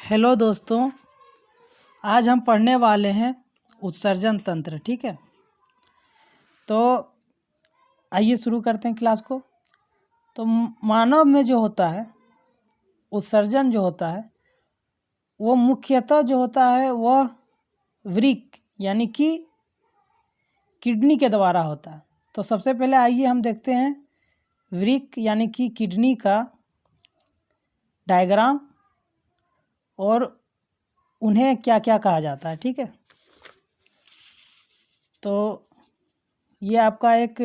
Hello दोस्तों, आज हम पढ़ने वाले हैं उत्सर्जन तंत्र। ठीक है, तो आइए शुरू करते हैं क्लास को। तो मानव में जो होता है उत्सर्जन जो होता है वो मुख्यतः जो होता है वह वृक्क यानी कि किडनी के द्वारा होता है। तो सबसे पहले आइए हम देखते हैं वृक्क यानी कि किडनी का डायग्राम और उन्हें क्या क्या कहा जाता है। ठीक है, तो ये आपका एक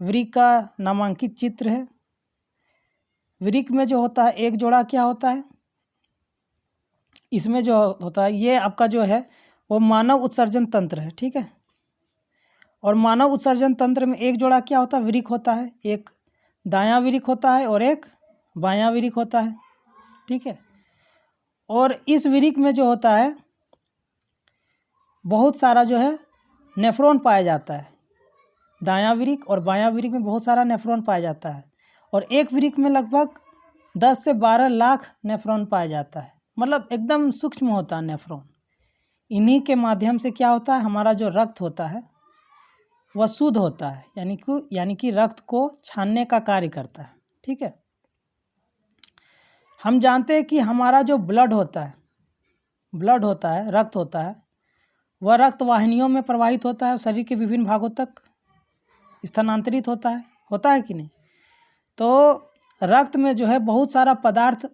वृक्क का नामांकित चित्र है। वृक्क में जो होता है एक जोड़ा क्या होता है, इसमें जो होता है ये आपका जो है वो मानव उत्सर्जन तंत्र है। ठीक है, और मानव उत्सर्जन तंत्र में एक जोड़ा क्या होता है, वृक्क होता है। एक दायां वृक्क होता है और एक बायां वृक्क होता है। ठीक है, और इस वृक्क में जो होता है बहुत सारा जो है नेफ्रॉन पाया जाता है। दायां वृक्क और बायां वृक्क में बहुत सारा नेफ्रॉन पाया जाता है, और एक वृक्क में लगभग 10 से 12 लाख नेफ्रॉन पाया जाता है। मतलब एकदम सूक्ष्म होता है नेफ्रॉन। इन्हीं के माध्यम से क्या होता है, हमारा जो रक्त होता है वह शुद्ध होता है, यानी कि रक्त को छानने का कार्य करता है। ठीक है, हम जानते हैं कि हमारा जो ब्लड होता है रक्त होता है, वह रक्त वाहिनियों में प्रवाहित होता है और शरीर के विभिन्न भागों तक स्थानांतरित होता है कि नहीं। तो रक्त में जो है बहुत सारा पदार्थ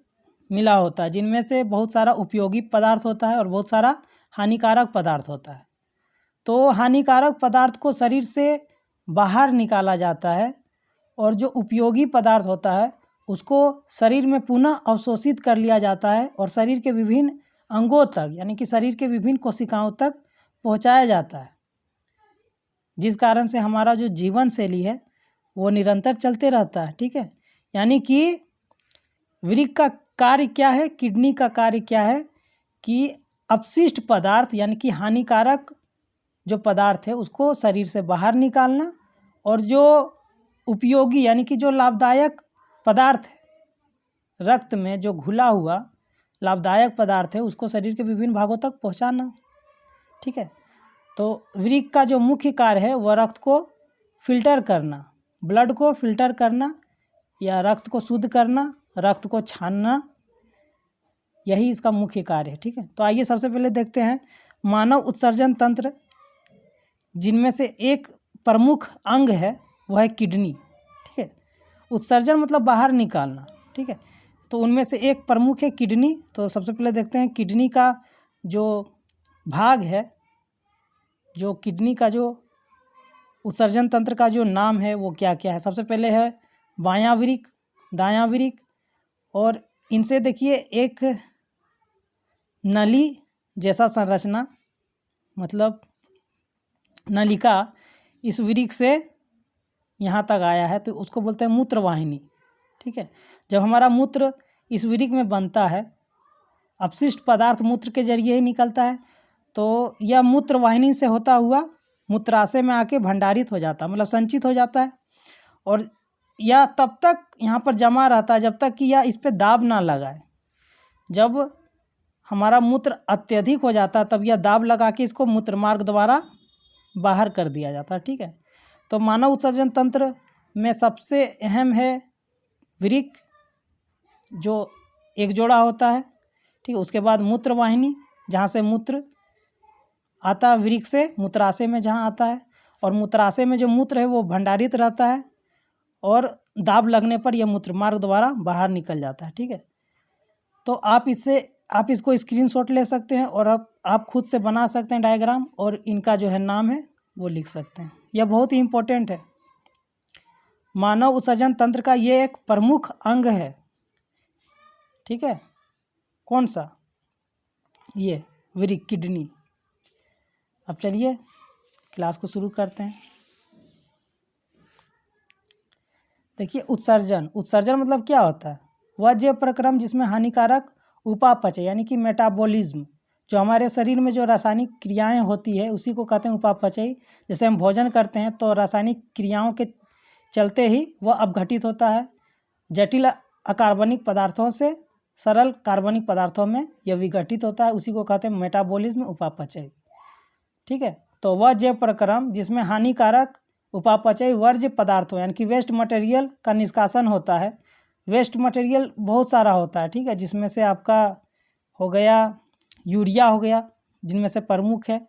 मिला होता है, जिनमें से बहुत सारा उपयोगी पदार्थ होता है और बहुत सारा हानिकारक पदार्थ होता है। तो हानिकारक पदार्थ को शरीर से बाहर निकाला जाता है, और जो उपयोगी पदार्थ होता है उसको शरीर में पुनः अवशोषित कर लिया जाता है और शरीर के विभिन्न अंगों तक यानी कि शरीर के विभिन्न कोशिकाओं तक पहुंचाया जाता है, जिस कारण से हमारा जो जीवन शैली है वो निरंतर चलते रहता है। ठीक है, यानी कि वृक्क का कार्य क्या है, किडनी का कार्य क्या है कि अपशिष्ट पदार्थ यानी कि हानिकारक जो पदार्थ है उसको शरीर से बाहर निकालना, और जो उपयोगी यानी कि जो लाभदायक पदार्थ है रक्त में जो घुला हुआ लाभदायक पदार्थ है उसको शरीर के विभिन्न भागों तक पहुंचाना। ठीक है, तो वृक्क का जो मुख्य कार्य है वह रक्त को फिल्टर करना, ब्लड को फिल्टर करना या रक्त को शुद्ध करना, रक्त को छानना, यही इसका मुख्य कार्य है। ठीक है, तो आइए सबसे पहले देखते हैं मानव उत्सर्जन तंत्र, जिनमें से एक प्रमुख अंग है वह है किडनी। ठीक है, उत्सर्जन मतलब बाहर निकालना। ठीक है, तो उनमें से एक प्रमुख है किडनी। तो सबसे पहले देखते हैं किडनी का जो भाग है, जो किडनी का जो उत्सर्जन तंत्र का जो नाम है वो क्या क्या है। सबसे पहले है बायां वृक्क, दायां वृक्क, और इनसे देखिए एक नली जैसा संरचना मतलब नलिका इस वृक्क से यहाँ तक आया है, तो उसको बोलते हैं मूत्र वाहिनी। ठीक है, जब हमारा मूत्र इस वृक्क में बनता है, अपशिष्ट पदार्थ मूत्र के जरिए ही निकलता है, तो यह मूत्र वाहिनी से होता हुआ मूत्राशय में आके भंडारित हो जाता है, मतलब संचित हो जाता है, और यह तब तक यहाँ पर जमा रहता है जब तक कि यह इस पर दाब ना लगाए। जब हमारा मूत्र अत्यधिक हो जाता है तब यह दाब लगा के इसको मूत्र मार्ग द्वारा बाहर कर दिया जाता है। ठीक है, तो मानव उत्सर्जन तंत्र में सबसे अहम है वृक्क, जो एक जोड़ा होता है। ठीक है, उसके बाद मूत्र वाहिनी जहाँ से मूत्र आता है वृक्क से मूत्राशय में जहाँ आता है, और मूत्राशय में जो मूत्र है वो भंडारित रहता है और दाब लगने पर यह मूत्र मार्ग द्वारा बाहर निकल जाता है। ठीक है, तो आप इसको स्क्रीनशॉट ले सकते हैं और आप खुद से बना सकते हैं डायग्राम, और इनका जो है नाम है वो लिख सकते हैं। यह बहुत ही इम्पोर्टेंट है। मानव उत्सर्जन तंत्र का ये एक प्रमुख अंग है। ठीक है, कौन सा, ये वृक्क, किडनी। अब चलिए क्लास को शुरू करते हैं। देखिए उत्सर्जन मतलब क्या होता है, वह जैव प्रक्रम जिसमें हानिकारक उपापचय यानी कि मेटाबॉलिज्म, जो हमारे शरीर में जो रासायनिक क्रियाएं होती है उसी को कहते हैं उपापचय। जैसे हम भोजन करते हैं तो रासायनिक क्रियाओं के चलते ही वह अपघटित होता है जटिल अकार्बनिक पदार्थों से सरल कार्बनिक पदार्थों में यह विघटित होता है, उसी को कहते हैं मेटाबॉलिज्म उपापचय। ठीक है, तो वह जैव प्रक्रम जिसमें हानिकारक उपापचय वर्ज्य पदार्थों यानी कि वेस्ट मटेरियल का निष्कासन होता है। वेस्ट मटेरियल बहुत सारा होता है, ठीक है, जिसमें से आपका हो गया यूरिया हो गया, जिनमें से प्रमुख है।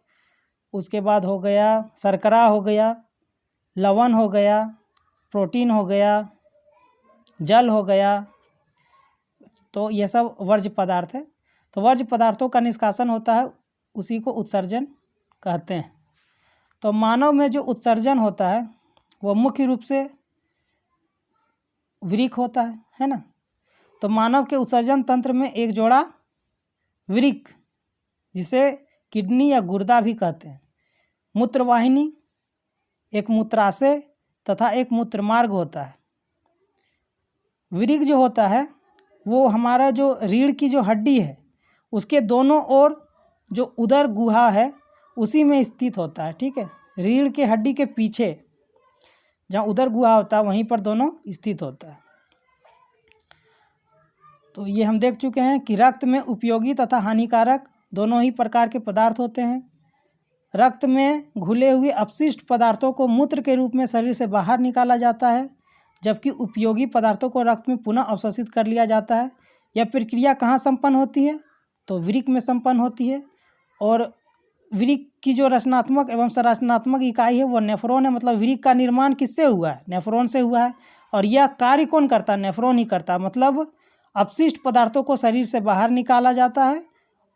उसके बाद हो गया शर्करा हो गया, लवण हो गया, प्रोटीन हो गया, जल हो गया। तो ये सब वर्ज्य पदार्थ है। तो वर्ज्य पदार्थों का निष्कासन होता है, उसी को उत्सर्जन कहते हैं। तो मानव में जो उत्सर्जन होता है वह मुख्य रूप से वृक्क होता है ना। तो मानव के उत्सर्जन तंत्र में एक जोड़ा वृक्क, जिसे किडनी या गुर्दा भी कहते हैं, मूत्रवाहिनी, एक मूत्राशय तथा एक मूत्रमार्ग होता है। वृक्क जो होता है वो हमारा जो रीढ़ की जो हड्डी है उसके दोनों ओर जो उदर गुहा है उसी में स्थित होता है। ठीक है, रीढ़ के हड्डी के पीछे जहाँ उदर गुहा होता है वहीं पर दोनों स्थित होता है। तो ये हम देख चुके हैं कि रक्त में उपयोगी तथा हानिकारक दोनों ही प्रकार के पदार्थ होते हैं। रक्त में घुले हुए अपशिष्ट पदार्थों को मूत्र के रूप में शरीर से बाहर निकाला जाता है, जबकि उपयोगी पदार्थों को रक्त में पुनः अवशोषित कर लिया जाता है। यह प्रक्रिया कहाँ संपन्न होती है? तो वृक्क में संपन्न होती है। और वृक्क की जो रचनात्मक एवं संरचनात्मक इकाई है वो नेफ्रॉन है। मतलब वृक्क का निर्माण किससे हुआ है? नेफ्रॉन से हुआ है। और यह कार्य कौन करता है? नेफ्रॉन ही करता है। मतलब अपशिष्ट पदार्थों को शरीर से बाहर निकाला जाता है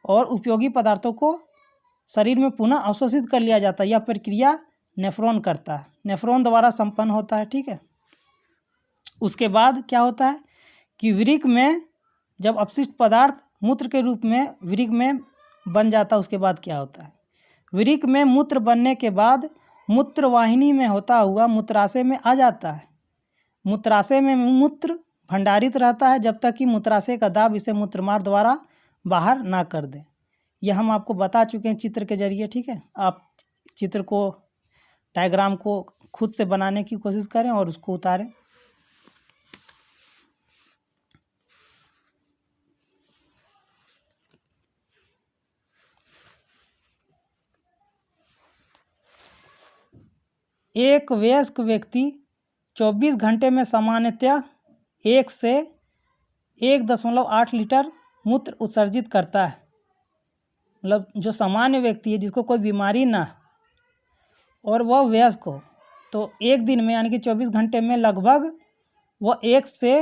और उपयोगी पदार्थों को शरीर में पुनः अवशोषित कर लिया जाता है। यह प्रक्रिया नेफ्रॉन करता है, नेफ्रॉन द्वारा संपन्न होता है। ठीक है, उसके बाद क्या होता है कि वृक्क में जब अपशिष्ट पदार्थ मूत्र के रूप में वृक्क में बन जाता है, उसके बाद क्या होता है? वृक्क में मूत्र बनने के बाद मूत्रवाहिनी में होता हुआ मूत्राशय में आ जाता है। मूत्राशय में मूत्र भंडारित रहता है जब तक कि मूत्राशय का दाब इसे मूत्रमार्ग द्वारा बाहर ना कर दे। यह हम आपको बता चुके हैं चित्र के जरिए। ठीक है, आप चित्र को, डायग्राम को खुद से बनाने की कोशिश करें और उसको उतारें। एक वयस्क व्यक्ति 24 घंटे में सामान्यतः 1 से 1.8 लीटर मूत्र उत्सर्जित करता है। मतलब जो सामान्य व्यक्ति है जिसको कोई बीमारी ना और वह वयस्क हो, तो एक दिन में यानी कि 24 घंटे में लगभग वह 1 से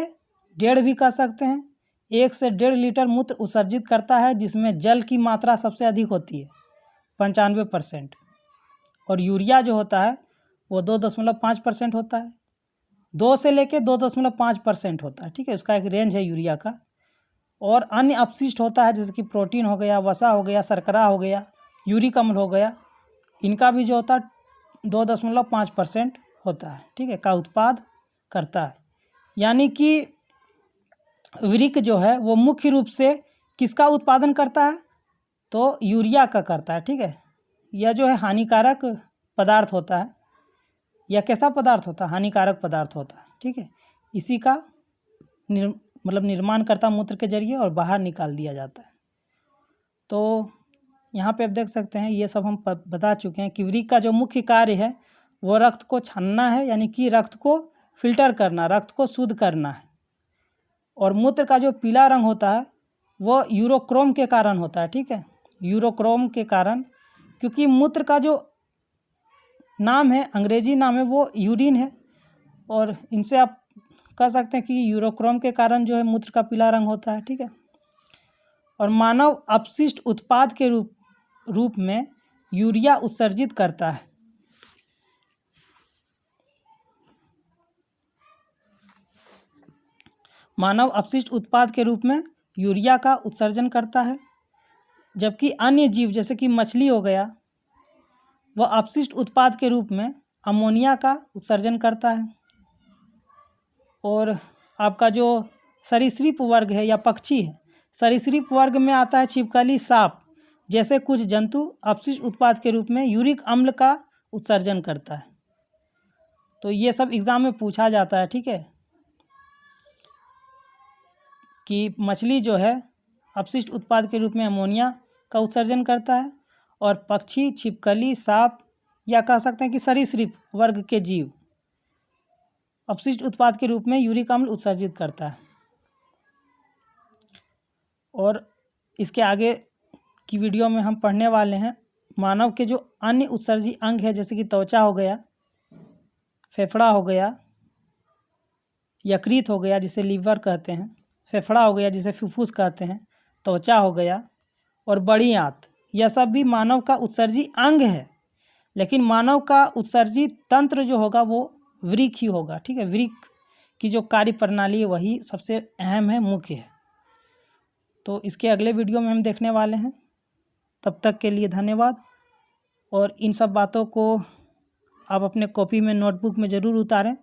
1.5 भी कह सकते हैं, 1 से 1.5 लीटर मूत्र उत्सर्जित करता है, जिसमें जल की मात्रा सबसे अधिक होती है 95%। और यूरिया जो होता है वो 2.5% होता है, 2 से लेके 2.5% होता है। ठीक है, उसका एक रेंज है यूरिया का। और अन्य अपशिष्ट होता है जैसे कि प्रोटीन हो गया, वसा हो गया, शर्करा हो गया, यूरिक अम्ल हो गया, इनका भी जो होता है 2.5% होता है। ठीक है, का उत्पाद करता है। यानी कि वृक्क जो है वो मुख्य रूप से किसका उत्पादन करता है? तो यूरिया का करता है। ठीक है, यह जो है हानिकारक पदार्थ होता है। यह कैसा पदार्थ होता है? हानिकारक पदार्थ होता है। ठीक है, इसी का निर्माण करता मूत्र के जरिए और बाहर निकाल दिया जाता है। तो यहाँ पे आप देख सकते हैं, ये सब हम बता चुके हैं कि वृक्क का जो मुख्य कार्य है वो रक्त को छानना है, यानी कि रक्त को फिल्टर करना, रक्त को शुद्ध करना है। और मूत्र का जो पीला रंग होता है वो यूरोक्रोम के कारण होता है। ठीक है, यूरोक्रोम के कारण, क्योंकि मूत्र का जो नाम है, अंग्रेजी नाम है, वो यूरिन है। और इनसे आप कह सकते हैं कि यूरोक्रोम के कारण जो है मूत्र का पीला रंग होता है। ठीक है, और मानव अपशिष्ट उत्पाद के रूप में यूरिया उत्सर्जित करता है। मानव अपशिष्ट उत्पाद के रूप में यूरिया का उत्सर्जन करता है, जबकि अन्य जीव जैसे कि मछली हो गया वह अपशिष्ट उत्पाद के रूप में अमोनिया का उत्सर्जन करता है। और आपका जो सरीसृप वर्ग है या पक्षी है, सरीसृप वर्ग में आता है छिपकली, सांप जैसे कुछ जंतु अपशिष्ट उत्पाद के रूप में यूरिक अम्ल का उत्सर्जन करता है। तो ये सब एग्जाम में पूछा जाता है। ठीक है, कि मछली जो है अपशिष्ट उत्पाद के रूप में अमोनिया का उत्सर्जन करता है, और पक्षी, छिपकली, सांप या कह सकते हैं कि सरीसृप वर्ग के जीव अपशिष्ट उत्पाद के रूप में यूरिक अम्ल उत्सर्जित करता है। और इसके आगे की वीडियो में हम पढ़ने वाले हैं मानव के जो अन्य उत्सर्जी अंग है, जैसे कि त्वचा हो गया, फेफड़ा हो गया, यकृत हो गया जिसे लीवर कहते हैं, फेफड़ा हो गया जिसे फुफ्फुस कहते हैं, त्वचा हो गया और बड़ी आंत, यह सब भी मानव का उत्सर्जी अंग है। लेकिन मानव का उत्सर्जी तंत्र जो होगा वो वृक्क ही होगा। ठीक है, वृक्क की जो कार्य प्रणाली है वही सबसे अहम है, मुख्य है। तो इसके अगले वीडियो में हम देखने वाले हैं। तब तक के लिए धन्यवाद। और इन सब बातों को आप अपने कॉपी में, नोटबुक में ज़रूर उतारें।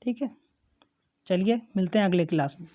ठीक है, चलिए मिलते हैं अगले क्लास में।